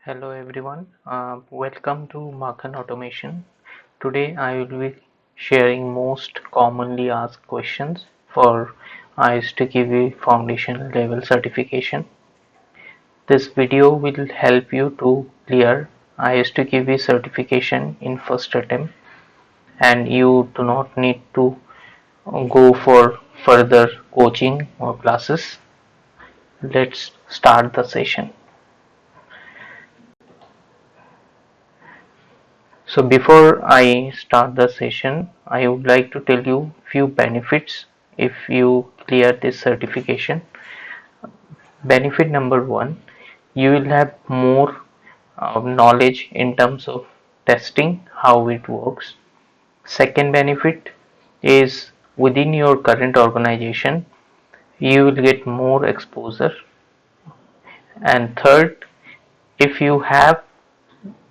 Hello everyone, welcome to Makhan Automation. Today I will be sharing most commonly asked questions for ISTQB Foundation level certification. This video will help you to clear ISTQB certification in first attempt, and you do not need to go for further coaching or classes. Let's start the session. So before I start the session, I would like to tell you few benefits if you clear this certification. Benefit number one, you will have more knowledge in terms of testing, how it works. Second benefit is within your current organization, you will get more exposure. And third, if you have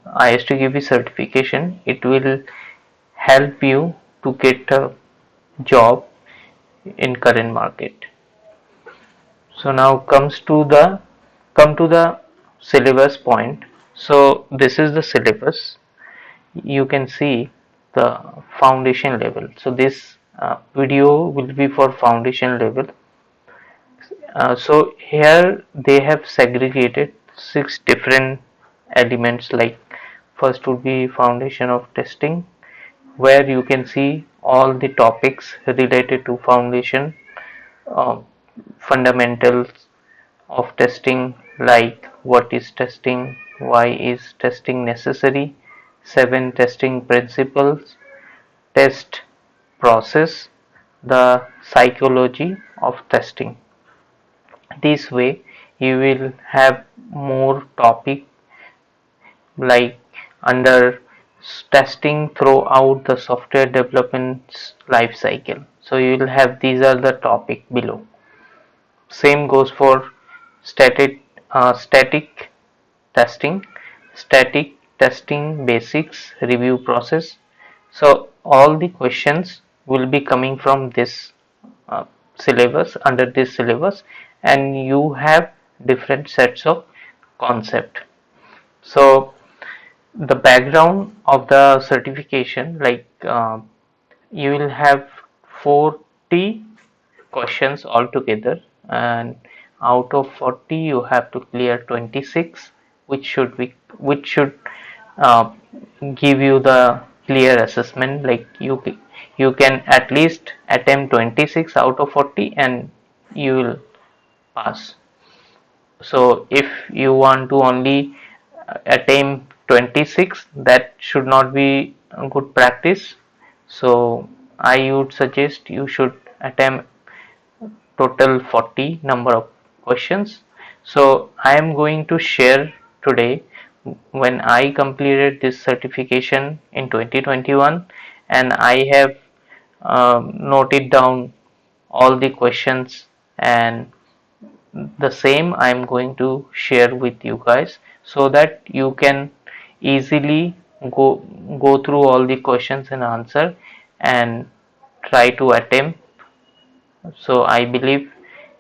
ISTQB certification, it will help you to get a job in current market. So now come to the syllabus point. So this is the syllabus. You can see the foundation level. So this video will be for foundation level. So here they have segregated 6 different elements, like first would be foundation of testing, where you can see all the topics related to foundation, uh, fundamentals of testing, like what is testing, why is testing necessary, 7 testing principles, test process, the psychology of testing. This way you will have more topic, like under testing throughout the software development life cycle. So you will have, these are the topic below. Same goes for static testing, static testing basics, review process. So all the questions will be coming from this syllabus, under this syllabus, and you have different sets of concept. So the background of the certification, like you will have 40 questions altogether, and out of 40 you have to clear 26, which should uh, give you the clear assessment, like you can at least attempt 26 out of 40 and you will pass. So if you want to only attempt 26, that should not be a good practice. So I would suggest you should attempt total 40 number of questions. So I am going to share today when I completed this certification in 2021, and I have noted down all the questions, and the same I am going to share with you guys, so that you can easily go through all the questions and answer and try to attempt. So I believe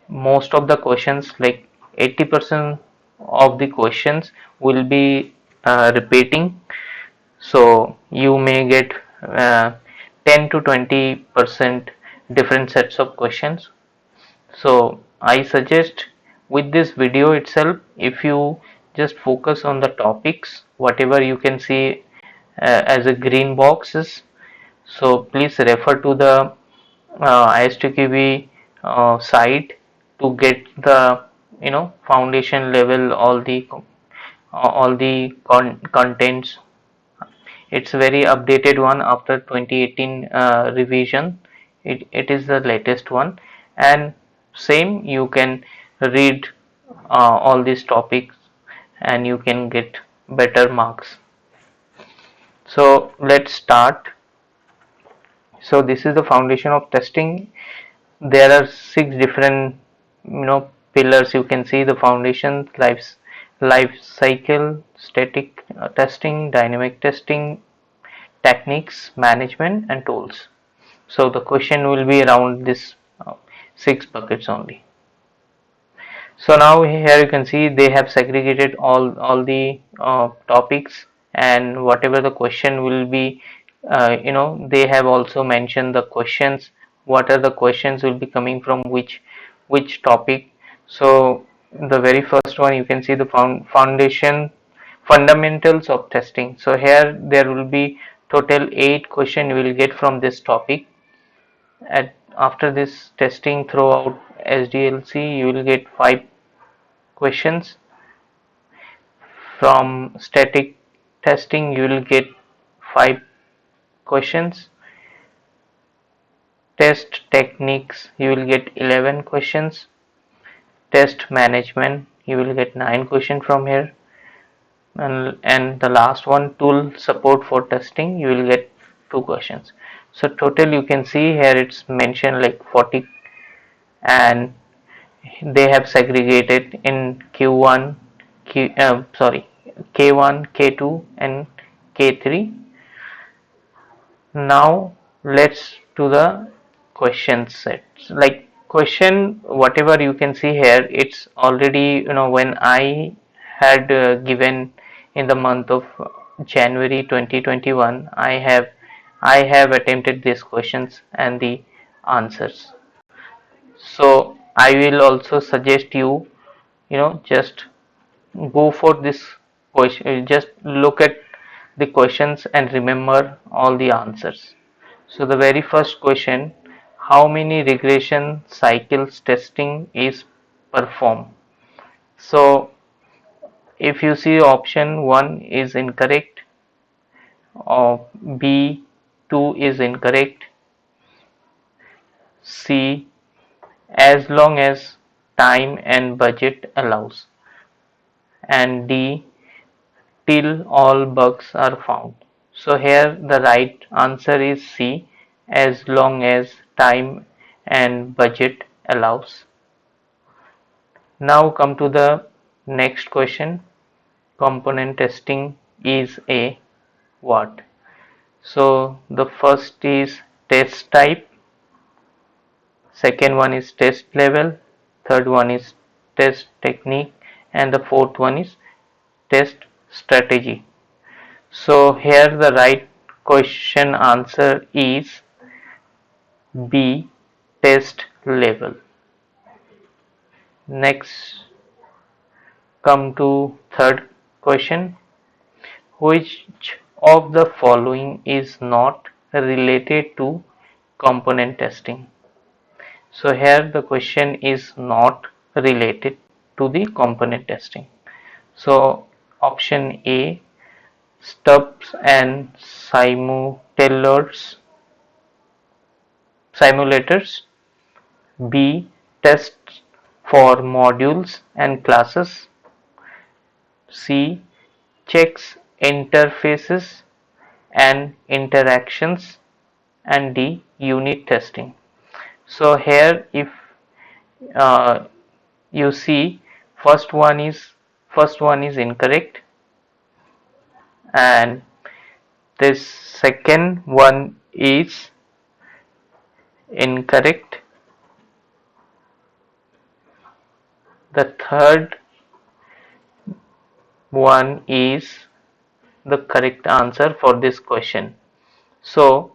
most of the questions, like 80% of the questions, will be repeating. So you may get 10 to 20% different sets of questions. So I suggest, with this video itself, if you just focus on the topics, whatever you can see as a green boxes, so please refer to the ISTQB site to get the foundation level, all the contents. It's very updated one after 2018 revision. It is the latest one, and same you can read all these topics and you can get better marks. So let's start. So this is the foundation of testing. There are 6 different pillars. You can see the foundation: life cycle, static testing, dynamic testing, techniques, management, and tools. So the question will be around this 6 buckets only. So now here you can see they have segregated all the topics, and whatever the question will be, they have also mentioned the questions. What are the questions will be coming from which topic? So the very first one you can see the foundation fundamentals of testing. So here there will be total 8 questions you will get from this topic. After this testing throughout SDLC, you will get 5 questions. From static testing, you will get 5 questions. Test techniques, you will get 11 questions. Test management, you will get 9 questions from here. And the last one, tool support for testing, you will get 2 questions. So total you can see here it's mentioned like 40, and they have segregated in Q1, K1, K2, and K3. Now let's do the question sets. Like question, whatever you can see here, it's already when I had given in the month of January 2021, I have attempted these questions and the answers. So I will also suggest you just go for this question, just look at the questions and remember all the answers. So the very first question, how many regression cycles testing is performed? So if you see option 1 is incorrect, or B 2 is incorrect, C as long as time and budget allows, and D till all bugs are found. So here the right answer is C, as long as time and budget allows. Now come to the next question. Component testing is a what? So the first is test type, second one is test level, third one is test technique, and the fourth one is test strategy. So here the right question answer is B, test level. Next, come to third question. Which of the following is not related to component testing? So here the question is not related to the component testing. So option A, stubs and simulators. B, tests for modules and classes. C, checks interfaces and interactions, and D, unit testing. So here if uh, you see, first one is incorrect, and this second one is incorrect. The third one is the correct answer for this question. So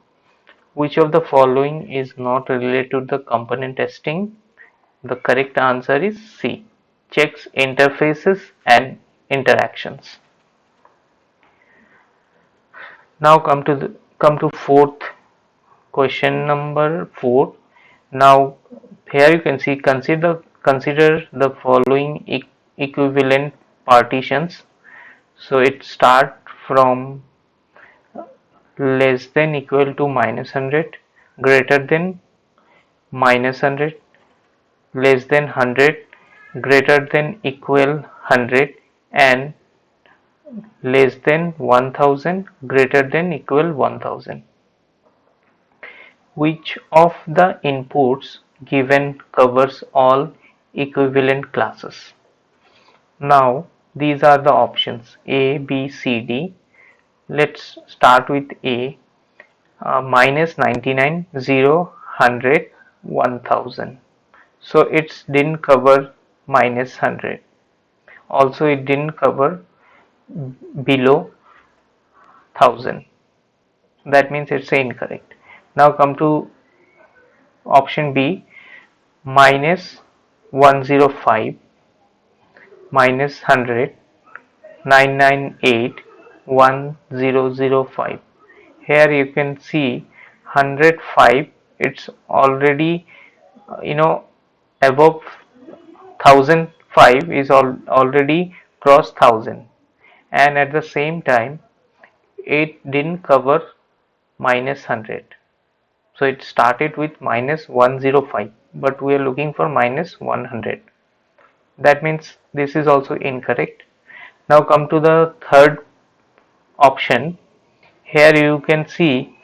which of the following is not related to the component testing? The correct answer is C, checks interfaces and interactions. Now come to fourth question, number 4. Now here you can see, consider the following equivalent partitions. So it start from less than equal to -100, greater than -100, less than 100, greater than equal 100, and less than 1000, greater than equal 1000. Which of the inputs given covers all equivalent classes? Now these are the options A, B, C, D. Let's start with A. -99, 0, 100, 1000. So it didn't cover minus 100. Also it didn't cover below 1000. That means it's incorrect. Now come to option B, minus 105 minus 100 998 1005. Here you can see 105, it's already above 1005 is already crossed 1000, and at the same time it didn't cover minus 100. So it started with minus 105, but we are looking for minus 100. That means this is also incorrect. Now come to the third option. Here you can see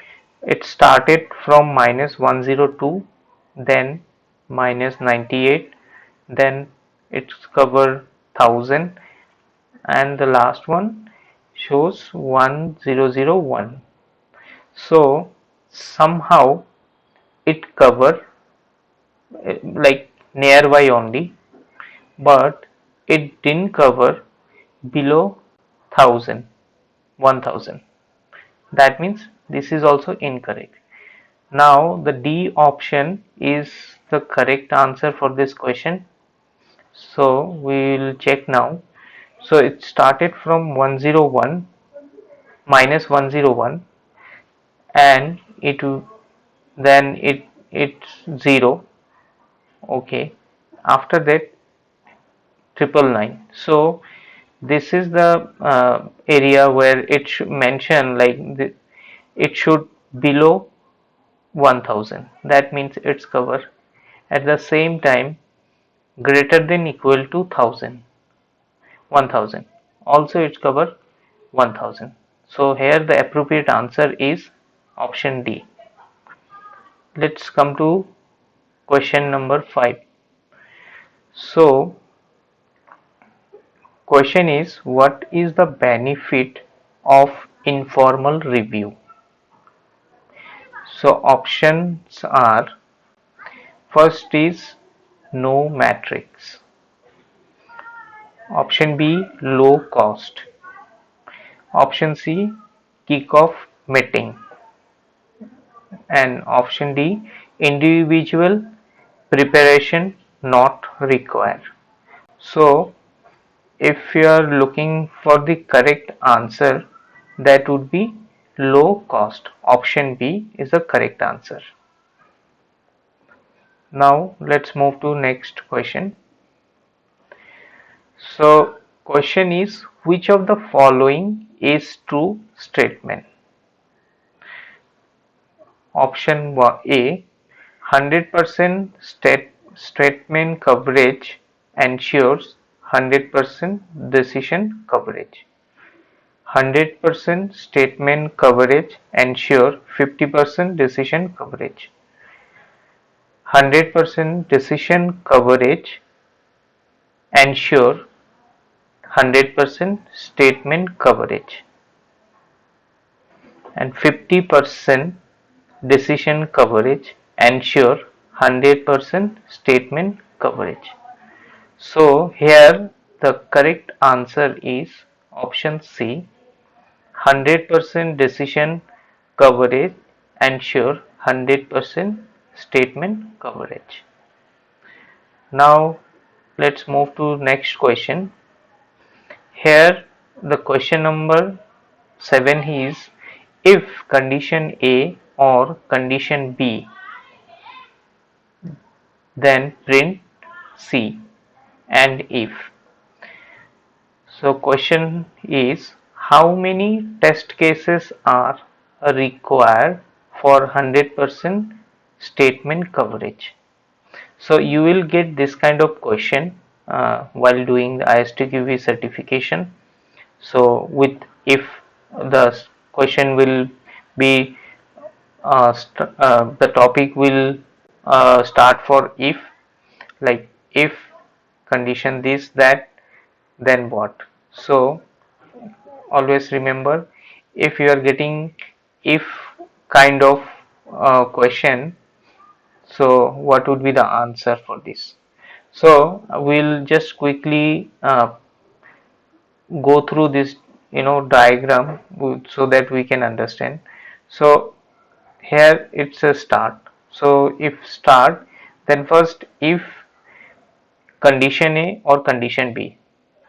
it started from minus 102, then minus 98, then it's covered 1000, and the last one shows 1001. So somehow it cover like nearby only, but it didn't cover below 1000. That means this is also incorrect. Now the D option is the correct answer for this question. So we will check now. So it started from 101 minus 101, and it's 0. Okay. After that 999. So this is the area where it should mention like it should below 1000. That means it's cover. At the same time greater than equal to 1000. Also it's cover 1000. So here the appropriate answer is option D. Let's come to question number 5. So question is, what is the benefit of informal review? So options are, first is no matrix. Option B, low cost. Option C, kickoff meeting. And option D, individual preparation not required. So if you are looking for the correct answer, that would be low cost. Option B is the correct answer. Now let's move to next question. So question is, which of the following is true statement? Option A, 100% statement coverage ensures 100% decision coverage. 100% statement coverage ensure 50% decision coverage. 100% decision coverage ensure 100% statement coverage, and 50% decision coverage ensure 100% statement coverage. So here the correct answer is option C, 100% decision coverage ensure 100% statement coverage. Now let's move to next question. Here the question number 7 is, if condition A or condition B, then print C, and if. So question is, how many test cases are required for 100% statement coverage? So you will get this kind of question while doing the ISTQB certification. So with if the question will be the topic will start for if, like if condition this that, then what. So always remember, if you are getting if kind of question, so what would be the answer for this? So we'll just quickly go through this diagram so that we can understand. So here it's a start. So if start, then first if condition A or condition B.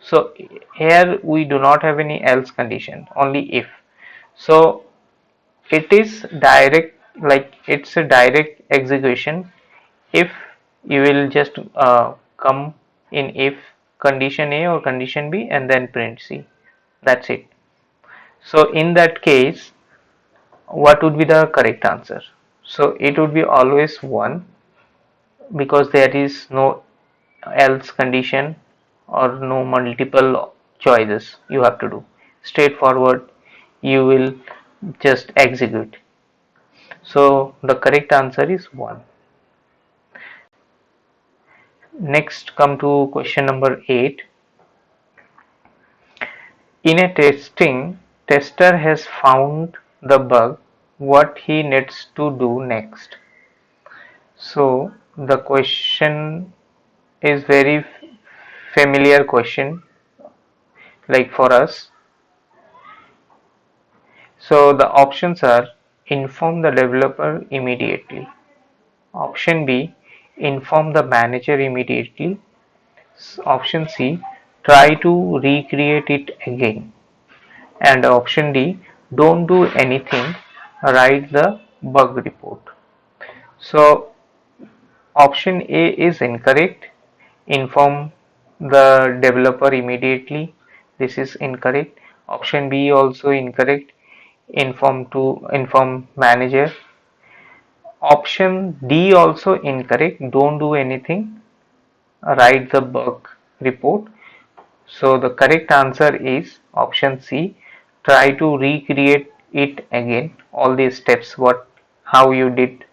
So here we do not have any else condition, only if. So it is direct, like it's a direct execution. If you will just come in if condition A or condition B and then print C. That's it. So in that case, what would be the correct answer? So it would be always 1, because there is no else condition or no multiple choices you have to do. Straightforward, you will just execute. So the correct answer is 1. Next, come to question number 8. In a testing, tester has found the bug. What he needs to do next? So the question is very familiar question, like for us. So the options are: inform the developer immediately. Option B, inform the manager immediately. Option C, try to recreate it again. And option D, don't do anything, write the bug report. So option A is incorrect. Inform the developer immediately. This is incorrect. Option B also incorrect. Inform manager. Option D also incorrect. Don't do anything, write the bug report. So the correct answer is option C. Try to recreate it again. All these steps, how you did,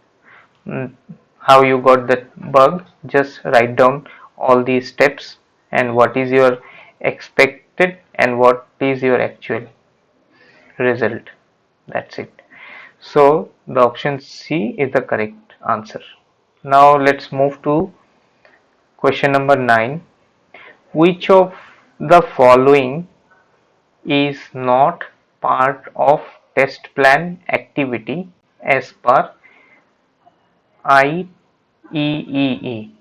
mm, how you got that bug. Just write down all these steps and what is your expected and what is your actual result. That's it. So the option C is the correct answer. Now let's move to question number 9. Which of the following is not part of test plan activity as per IEEE?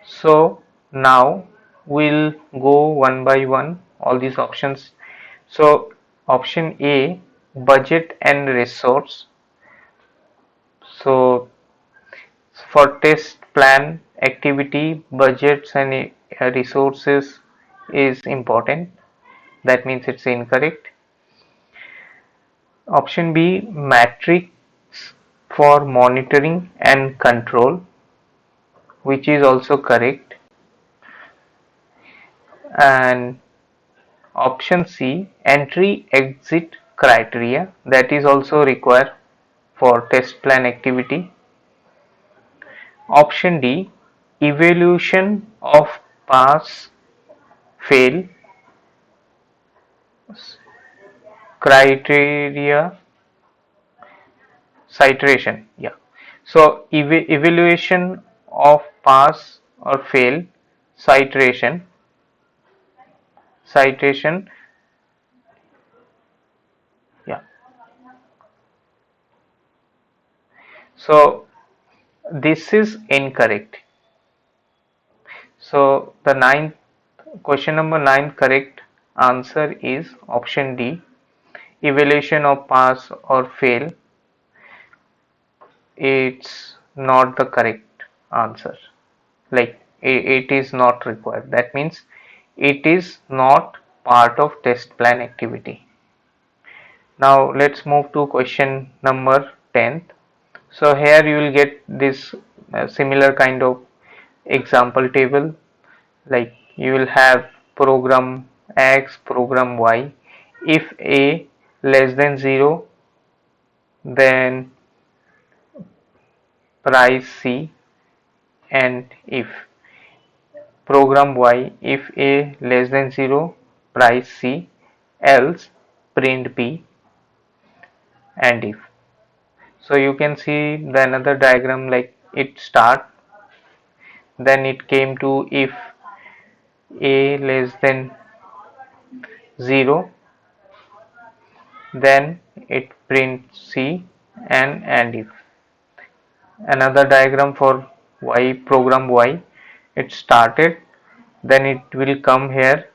So now we'll go one by one all these options. So option A, budget and resource. So for test plan activity, budgets and resources is important. That means it's incorrect. Option B, matrix for monitoring and control, which is also correct. And option C, entry exit criteria, that is also required for test plan activity. Option D, evaluation of pass fail criteria citation. Yeah. So evaluation of pass or fail citation. Yeah. So this is incorrect. So the ninth question number 9 correct answer is option D. Evaluation of pass or fail. It's not the correct answer. Like it is not required. That means it is not part of test plan activity. Now let's move to question number 10th. So here you will get this similar kind of example table, like you will have program X, program Y. If A less than 0, then price C, and if program Y, if A less than 0, price C, else print B, and if. So you can see the another diagram, like it start, then it came to if a less than 0, then it prints C, and if. Another diagram for y, program y, it started, then it will come here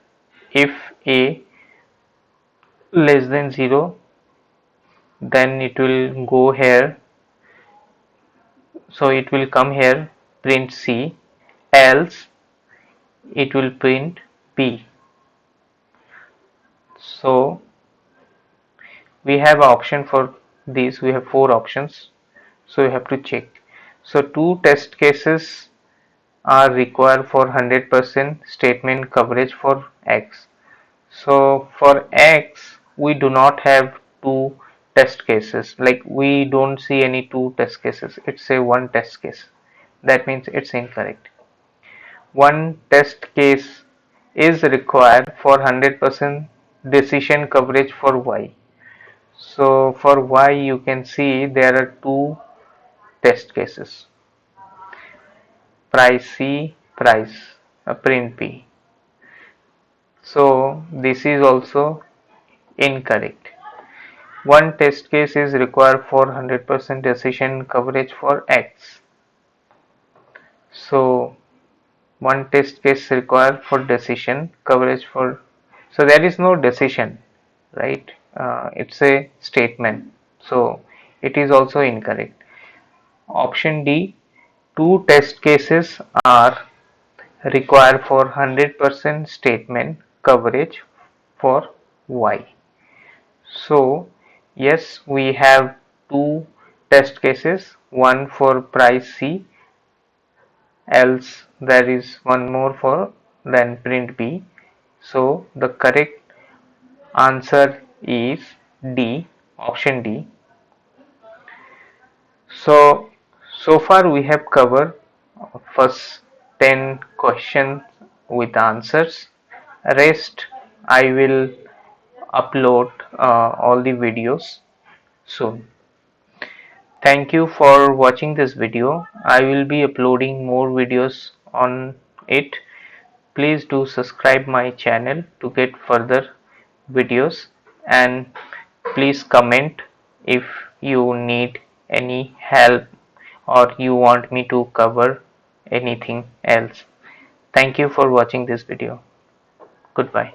if a less than 0, then it will go here, so it will come here, print C, else it will print B. So we have an option for these, we have 4 options, so you have to check. So 2 test cases are required for 100% statement coverage for X. So for X we do not have 2 test cases, like we don't see any 2 test cases, it's a 1 test case. That means it's incorrect. One test case is required for 100% decision coverage for Y. So for Y you can see there are 2 test cases, price C, price, print B. So this is also incorrect. One test case is required for 100% decision coverage for X. So one test case required for decision coverage for, so there is no decision, right? It's a statement, so it is also incorrect. Option D, 2 test cases are required for 100% statement coverage for Y. So yes, we have 2 test cases, one for price C, else there is one more for then print B. So the correct answer is D, option D. So far we have covered first 10 questions with answers. Rest I will upload all the videos soon. Thank you for watching this video. I will be uploading more videos on it. Please do subscribe my channel to get further videos, and please comment if you need any help or you want me to cover anything else. Thank you for watching this video. Goodbye.